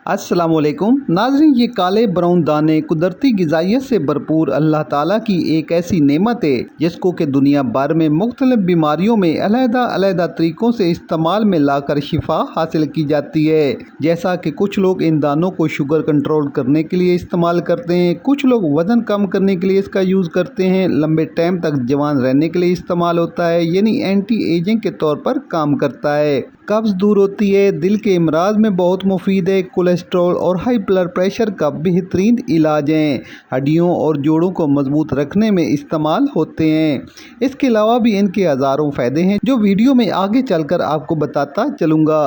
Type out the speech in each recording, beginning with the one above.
अस्सलामुअलैकुम नाज़रीन, ये काले ब्राउन दाने कुदरती ग़िज़ाइयत से भरपूर अल्लाह ताला की एक ऐसी नेमत है जिसको कि दुनिया भर में मुख्तलिफ बीमारियों में अलहदा तरीक़ों से इस्तेमाल में लाकर शिफा हासिल की जाती है। जैसा कि कुछ लोग इन दानों को शुगर कंट्रोल करने के लिए इस्तेमाल करते हैं, कुछ लोग वज़न कम करने के लिए इसका यूज़ करते हैं, लंबे टाइम तक जवान रहने के लिए इस्तेमाल होता है, यानी एंटी एजिंग के तौर पर काम करता है। कब्ज़ दूर होती है, दिल के इमराज में बहुत मुफीद है, कोलेस्ट्रॉल और हाई ब्लड प्रेशर का बेहतरीन इलाज है, हड्डियों और जोड़ों को मजबूत रखने में इस्तेमाल होते हैं। इसके अलावा भी इनके हज़ारों फ़ायदे हैं जो वीडियो में आगे चलकर आपको बताता चलूँगा।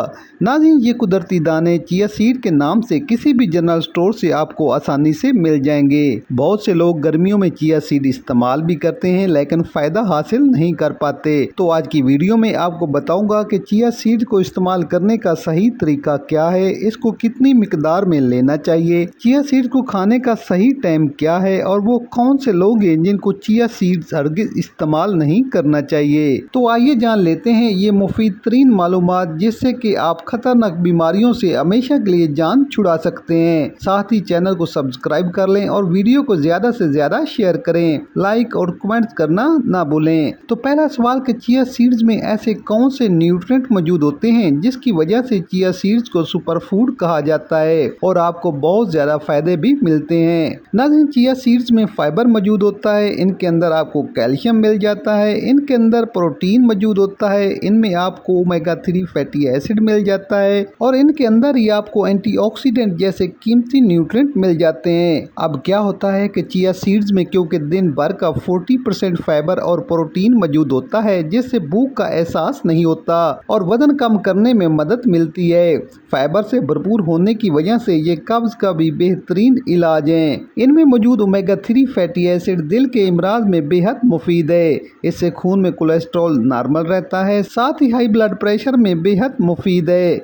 नाज़रीन, ये कुदरती दाने चिया सीड के नाम से किसी भी जनरल स्टोर से आपको आसानी से मिल जाएंगे। बहुत से लोग गर्मियों में चिया सीड इस्तेमाल भी करते हैं लेकिन फ़ायदा हासिल नहीं कर पाते। तो आज की वीडियो में आपको बताऊँगा कि चिया सीड को इस्तेमाल करने का सही तरीका क्या है, इसको कितनी मिकदार में लेना चाहिए, चिया सीड को खाने का सही टाइम क्या है और वो कौन से लोग हैं जिनको चिया सीड्स हरगिज़ इस्तेमाल नहीं करना चाहिए। तो आइए जान लेते हैं ये मुफीद तरीन मालूमात जिससे कि आप खतरनाक बीमारियों से हमेशा के लिए जान छुड़ा सकते हैं। साथ ही चैनल को सब्सक्राइब कर लें और वीडियो को ज़्यादा से ज़्यादा शेयर करें, लाइक और कमेंट करना ना भूलें। तो पहला सवाल कि चिया सीड्स में ऐसे कौन से न्यूट्रिएंट मौजूद होते हैं जिसकी वजह से चिया सीड्स को सुपर फूड कहा जाता है और आपको बहुत ज्यादा फायदे भी मिलते हैं। नाज़रीन, चिया सीड्स में फाइबर मौजूद होता है, इनके अंदर आपको कैल्शियम मिल जाता है, इनके अंदर प्रोटीन मौजूद होता है, इनमें आपको ओमेगा 3 फैटी एसिड मिल जाता है और इनके अंदर ही आपको एंटीऑक्सीडेंट जैसे कीमती न्यूट्रिएंट मिल जाते हैं। अब क्या होता है कि चिया सीड्स में क्योंकि दिन भर का 40% फाइबर और प्रोटीन मौजूद होता है जिससे भूख का एहसास नहीं होता और वजन कम करने में मदद मिलती है। फाइबर से भरपूर होने की वजह से ये कब्ज का भी बेहतरीन इलाज है। इनमें मौजूद ओमेगा 3 फैटी एसिड दिल के इमराज में बेहद मुफीद है, इससे खून में कोलेस्ट्रॉल नॉर्मल रहता है, साथ ही हाई ब्लड प्रेशर में बेहद मुफीद है।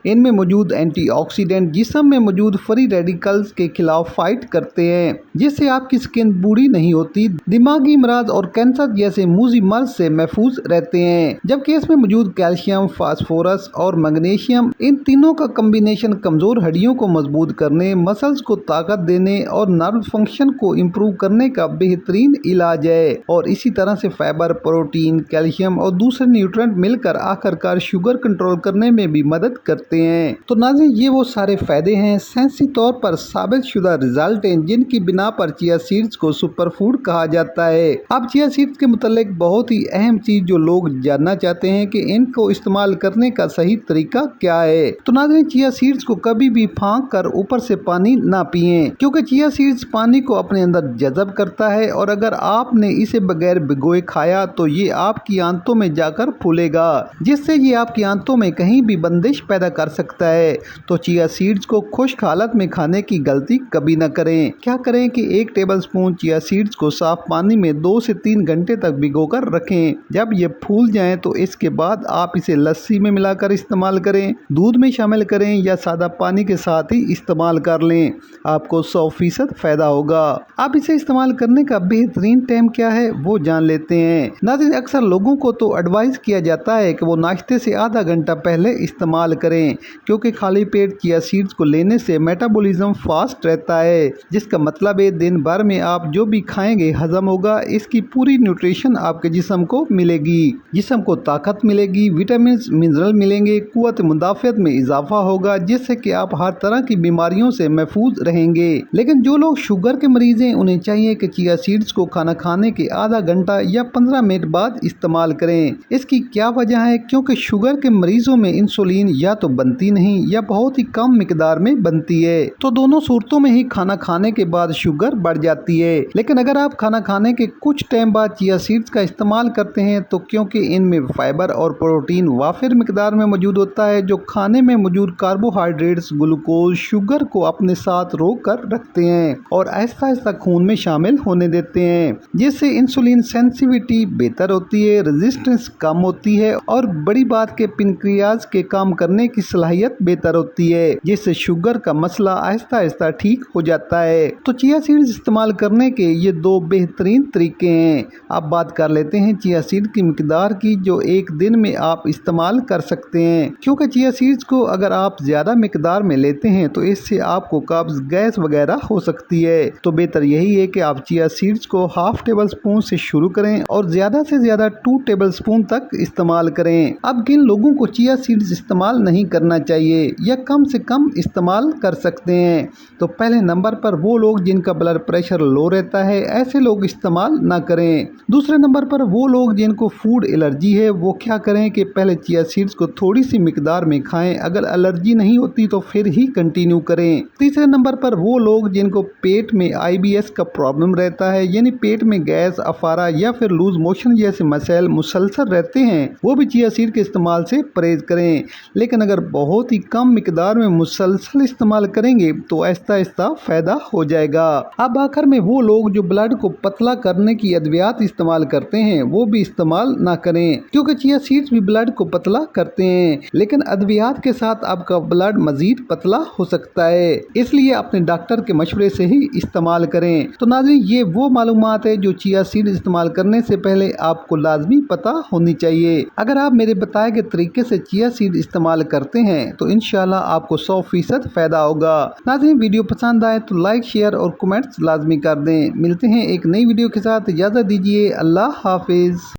इनमें मौजूद एंटीऑक्सीडेंट जिस्म में मौजूद फ्री रेडिकल्स के खिलाफ फाइट करते हैं जिससे आपकी स्किन बूढ़ी नहीं होती, दिमागी अमराज और कैंसर जैसे मूजी मर्ज से महफूज रहते हैं। जबकि इसमें मौजूद कैल्शियम, फास्फोरस और मैग्नीशियम, इन तीनों का कम्बिनेशन कमजोर हड्डियों को मजबूत करने, मसल्स को ताकत देने और नर्व फंक्शन को इम्प्रूव करने का बेहतरीन इलाज है। और इसी तरह से फाइबर, प्रोटीन, कैल्शियम और दूसरे न्यूट्रिएंट मिलकर आखिरकार शुगर कंट्रोल करने में भी मदद करते हैं। तो नाज़रीन, ये वो सारे फायदे हैं, साइंसी तौर पर साबित शुदा रिजल्ट हैं जिनकी बिना पर चिया सीड्स को सुपर फूड कहा जाता है। अब चिया सीड्स के मुतालिक बहुत ही अहम चीज जो लोग जानना चाहते हैं कि इनको इस्तेमाल करने का सही तरीका क्या है। तो नाज़रीन, चिया सीड्स को कभी भी फांक कर ऊपर से पानी ना पिएं क्योंकि चिया सीड्स पानी को अपने अंदर जज़ब करता है और अगर आपने इसे बगैर भिगोए खाया तो ये आपकी आंतों में जाकर फूलेगा जिससे ये आपकी आंतों में कहीं भी बंदिश पैदा कर सकता है। तो चिया सीड्स को खुश्क हालत में खाने की गलती कभी न करें। क्या करें कि 1 टेबलस्पून चिया सीड्स को साफ पानी में 2 से 3 घंटे तक भिगोकर रखें। जब ये फूल जाएं तो इसके बाद आप इसे लस्सी में मिलाकर इस्तेमाल करें, दूध में शामिल करें या सादा पानी के साथ ही इस्तेमाल कर लें, आपको 100% फायदा होगा। आप इसे इस्तेमाल करने का बेहतरीन टाइम क्या है वो जान लेते हैं। नाज़रीन, अक्सर लोगों को तो एडवाइस किया जाता है कि वो नाश्ते से आधा घंटा पहले इस्तेमाल करें क्योंकि खाली पेट चिया सीड्स को लेने से मेटाबॉलिज्म फास्ट रहता है, जिसका मतलब है दिन भर में आप जो भी खाएंगे हजम होगा, इसकी पूरी न्यूट्रिशन आपके जिस्म को मिलेगी, जिस्म को ताकत मिलेगी, विटामिन मिनरल मिलेंगे, कुव्वत मुदाफ़ियत में इजाफा होगा जिससे कि आप हर तरह की बीमारियों से महफूज रहेंगे। लेकिन जो लोग शुगर के मरीज हैं उन्हें चाहिए कि चिया सीड्स को खाना खाने के आधा घंटा या 15 मिनट बाद इस्तेमाल करें। इसकी क्या वजह है? क्योंकि शुगर के मरीजों में इंसुलिन या तो बनती नहीं या बहुत ही कम मिकदार में बनती है, तो दोनों सूरतों में ही खाना खाने के बाद शुगर बढ़ जाती है। लेकिन अगर आप खाना खाने के कुछ टाइम बाद चिया सीड्स का इस्तेमाल करते हैं तो क्योंकि इनमें फाइबर और प्रोटीन वाफिर मिकदार में मौजूद होता है जो खाने में मौजूद कार्बोहाइड्रेट्स, ग्लूकोज, शुगर को अपने साथ रोक कर रखते हैं और आहिस्ता आहिस्ता खून में शामिल होने देते हैं जिससे इंसुलिन सेंसिटिविटी बेहतर होती है, रेजिस्टेंस कम होती है और बड़ी बात के पेनक्रियाज के काम करने की सलाहियत बेहतर होती है, जिससे शुगर का मसला आहिस्ता आहिस्ता ठीक हो जाता है। तो चिया सीड्स इस्तेमाल करने के ये 2 बेहतरीन तरीके हैं। अब बात कर लेते हैं चिया सीड की मिकदार की, जो एक दिन में आप इस्तेमाल कर सकते हैं, क्योंकि चिया सीड्स को अगर आप ज्यादा मिकदार में लेते हैं तो इससे आपको कब्ज, गैस वगैरह हो सकती है। तो बेहतर यही है कि आप चिया सीड्स को हाफ टेबल स्पून से शुरू करें और ज्यादा से ज्यादा 2 टेबल स्पून तक इस्तेमाल करें। अब किन लोगों को चिया सीड्स इस्तेमाल नहीं करना चाहिए या कम से कम इस्तेमाल कर सकते हैं? तो पहले नंबर पर वो लोग जिनका ब्लड प्रेशर लो रहता है, ऐसे लोग इस्तेमाल ना करें। दूसरे नंबर पर वो लोग जिनको फूड एलर्जी है, वो क्या करें कि पहले चिया सीड्स को थोड़ी सी मिकदार में खाएं, अगर एलर्जी नहीं होती तो फिर ही कंटिन्यू करें। तीसरे नंबर पर वो लोग जिनको पेट में IBS का प्रॉब्लम रहता है, यानी पेट में गैस, अफारा या फिर लूज मोशन जैसे मसैल मुसलसल रहते हैं, वो भी चिया सीड के इस्तेमाल से परहेज करें। लेकिन अगर बहुत ही कम मिकदार में मुसलसल इस्तेमाल करेंगे तो आहिस्ता आहिस्ता फायदा हो जाएगा। अब आखिर में वो लोग जो ब्लड को पतला करने की अद्वियात इस्तेमाल करते हैं, वो भी इस्तेमाल ना करें, क्योंकि चिया सीड्स भी ब्लड को पतला करते हैं, लेकिन अद्वियात के साथ आपका ब्लड मजीद पतला हो सकता है। इसलिए अपने डॉक्टर के मशवरे से ही इस्तेमाल करें। तो नाज़रीन, ये वो मालूमात है जो चिया सीड इस्तेमाल करने से पहले आपको लाजमी पता होनी चाहिए। अगर आप मेरे बताए गए तरीके से चिया सीड इस्तेमाल करते हैं तो इंशाल्लाह आपको 100% फायदा होगा। नाज़रीन, वीडियो पसंद आए तो लाइक, शेयर और कमेंट्स लाजमी कर दें। मिलते हैं एक नई वीडियो के साथ, इजाज़त दीजिए। अल्लाह हाफिज।